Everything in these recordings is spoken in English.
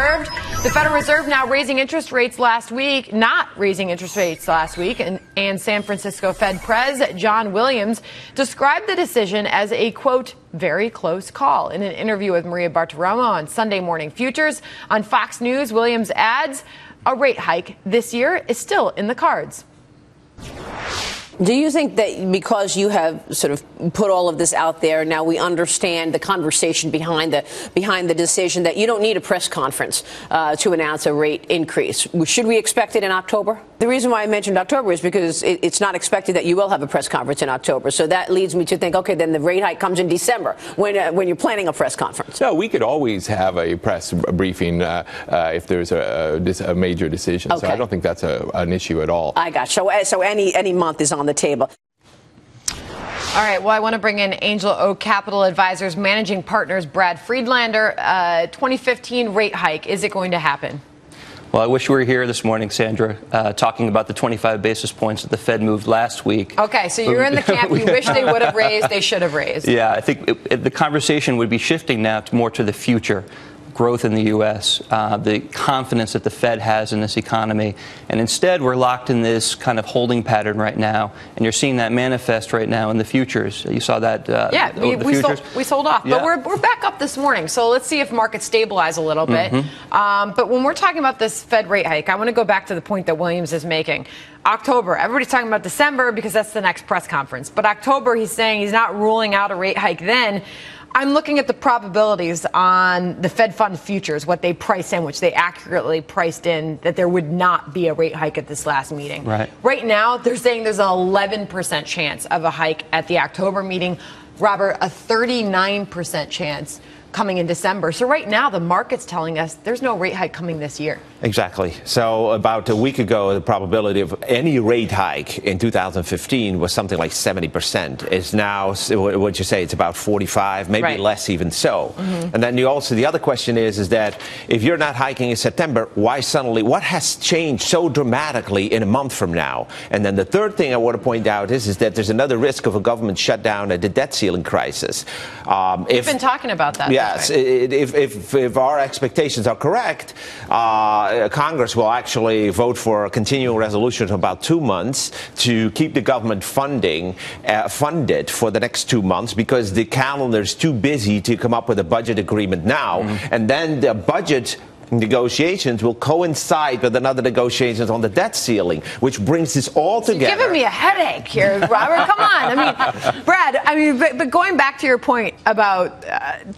observed. The Federal Reserve now raising interest rates last week, not raising interest rates last week. And San Francisco Fed Pres John Williams described the decision as a, quote, very close call. In an interview with Maria Bartiromo on Sunday Morning Futures on Fox News, Williams adds a rate hike this year is still in the cards. Do you think that because you have sort of put all of this out there, now we understand the conversation behind the decision, that you don't need a press conference to announce a rate increase? Should we expect it in October? The reason why I mentioned October is because it's not expected that you will have a press conference in October. So that leads me to think, OK, then the rate hike comes in December when you're planning a press conference. No, we could always have a press briefing if there's a major decision. Okay. So I don't think that's an issue at all. I got you. So any month is on the table. All right. Well, I want to bring in Angel Oak Capital Advisors managing partners Brad Friedlander. 2015 rate hike. Is it going to happen? Well, I wish we were here this morning, Sandra, talking about the 25 basis points that the Fed moved last week. OK, so you're in the camp. You wish they would have raised. They should have raised. Yeah, I think the conversation would be shifting now more to the future. Growth in the U.S., the confidence that the Fed has in this economy. And instead, we're locked in this kind of holding pattern right now. And you're seeing that manifest right now in the futures. You saw that. We sold off. Yeah. But we're back up this morning. So let's see if markets stabilize a little bit. But when we're talking about this Fed rate hike, I want to go back to the point that Williams is making. October, everybody's talking about December because that's the next press conference. But October, he's saying he's not ruling out a rate hike then. I'm looking at the probabilities on the Fed fund futures, what they price in, which they accurately priced in that there would not be a rate hike at this last meeting. Right now, they're saying there's an 11% chance of a hike at the October meeting. Robert, a 39% chance coming in December. So right now, the market's telling us there's no rate hike coming this year. Exactly. So about a week ago, the probability of any rate hike in 2015 was something like 70%. It's now, what you say, it's about 45, maybe less even so. And then the other question is that if you're not hiking in September, why suddenly, what has changed so dramatically in a month from now? And then the third thing I want to point out is that there's another risk of a government shutdown at the debt ceiling crisis. We've been talking about that. Yes, if our expectations are correct, Congress will actually vote for a continuing resolution for about 2 months to keep the government funded for the next 2 months because the calendar is too busy to come up with a budget agreement now. And then the budget negotiations will coincide with another negotiations on the debt ceiling, which brings this all together. You're giving me a headache here, Robert. Come on. I mean, Brad, but going back to your point about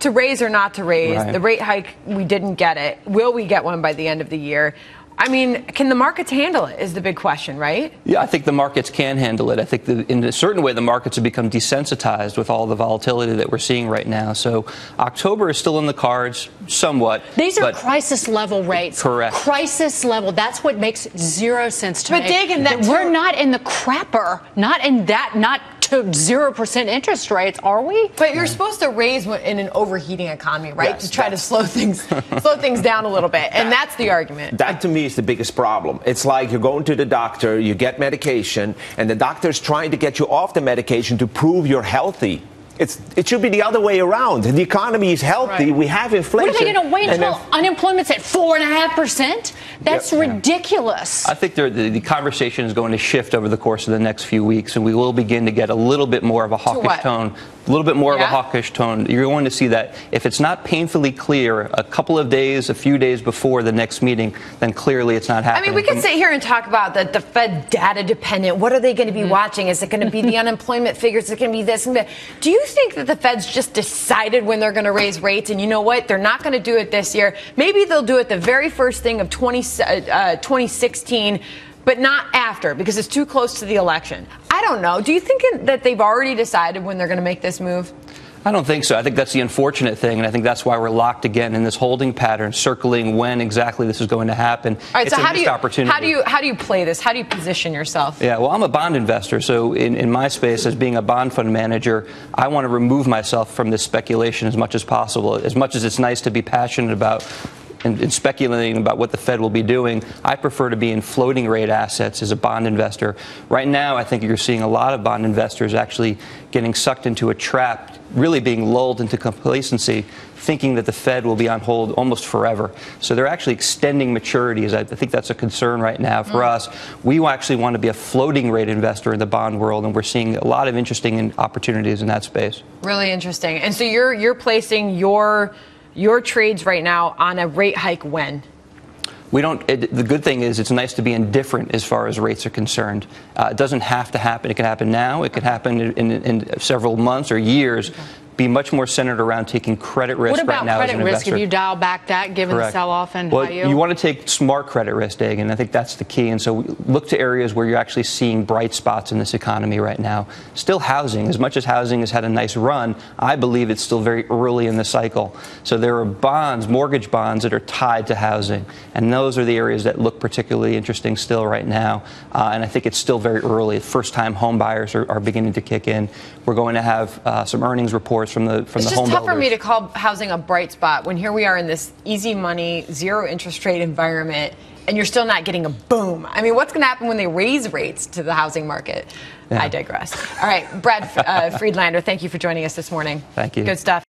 to raise or not to raise, the rate hike, we didn't get it. Will we get one by the end of the year? I mean, can the markets handle it is the big question, right? Yeah, I think the markets can handle it. I think in a certain way, the markets have become desensitized with all the volatility that we're seeing right now. So October is still in the cards somewhat. These are crisis level rates. Correct. Crisis level. That's what makes zero sense to me. But digging that we're not in the crapper, not in that, not to 0% interest rates, are we? But you're supposed to raise in an overheating economy, right? To try to slow things down a little bit. And that's the argument. That to me is the biggest problem. It's like you're going to the doctor, you get medication, and the doctor's trying to get you off the medication to prove you're healthy. It should be the other way around. The economy is healthy. We have inflation. What are they going to wait until unemployment's at 4.5%? That's ridiculous. I think the conversation is going to shift over the course of the next few weeks, and we will begin to get a little bit more of a hawkish tone. A little bit more of a hawkish tone. You're going to see that if it's not painfully clear a couple of days, a few days before the next meeting, then clearly it's not happening. I mean, we could sit here and talk about the Fed data dependent. What are they going to be watching? Is it going to be the unemployment figures? Is it going to be this and that? Do you think that the Fed's just decided when they're going to raise rates and you know what? They're not going to do it this year. Maybe they'll do it the very first thing of 2016. But not after, because it's too close to the election. I don't know. Do you think that they've already decided when they're going to make this move? I don't think so. I think that's the unfortunate thing, and I think that's why we're locked again in this holding pattern, circling when exactly this is going to happen. All right, it's so a missed opportunity. How do you play this? How do you position yourself? Yeah, well, I'm a bond investor, so in my space as being a bond fund manager, I want to remove myself from this speculation as much as possible. As much as it's nice to be passionate about and speculating about what the Fed will be doing, I prefer to be in floating rate assets as a bond investor. Right now, I think you're seeing a lot of bond investors actually getting sucked into a trap, really being lulled into complacency, thinking that the Fed will be on hold almost forever. So they're actually extending maturities. I think that's a concern right now for us. We actually want to be a floating rate investor in the bond world, and we're seeing a lot of interesting opportunities in that space. Really interesting. And so you're placing your trades right now on a rate hike when? The good thing is it's nice to be indifferent as far as rates are concerned. It doesn't have to happen. It can happen now. It could happen in several months or years. Okay. Be much more centered around taking credit risk right now. What about credit risk investor. if you dial back that, given the sell-off and well, high yield? You want to take smart credit risk, Dag, and I think that's the key. And so look to areas where you're actually seeing bright spots in this economy right now. Still housing. As much as housing has had a nice run, I believe it's still very early in the cycle. So there are bonds, mortgage bonds, that are tied to housing. And those are the areas that look particularly interesting still right now. And I think it's still very early. First-time home buyers are beginning to kick in. We're going to have some earnings reports from the home builders. It's just tough for me to call housing a bright spot when here we are in this easy money, zero interest rate environment, and you're still not getting a boom. I mean, what's going to happen when they raise rates to the housing market? Yeah. I digress. All right, Brad Friedlander, thank you for joining us this morning. Thank you. Good stuff.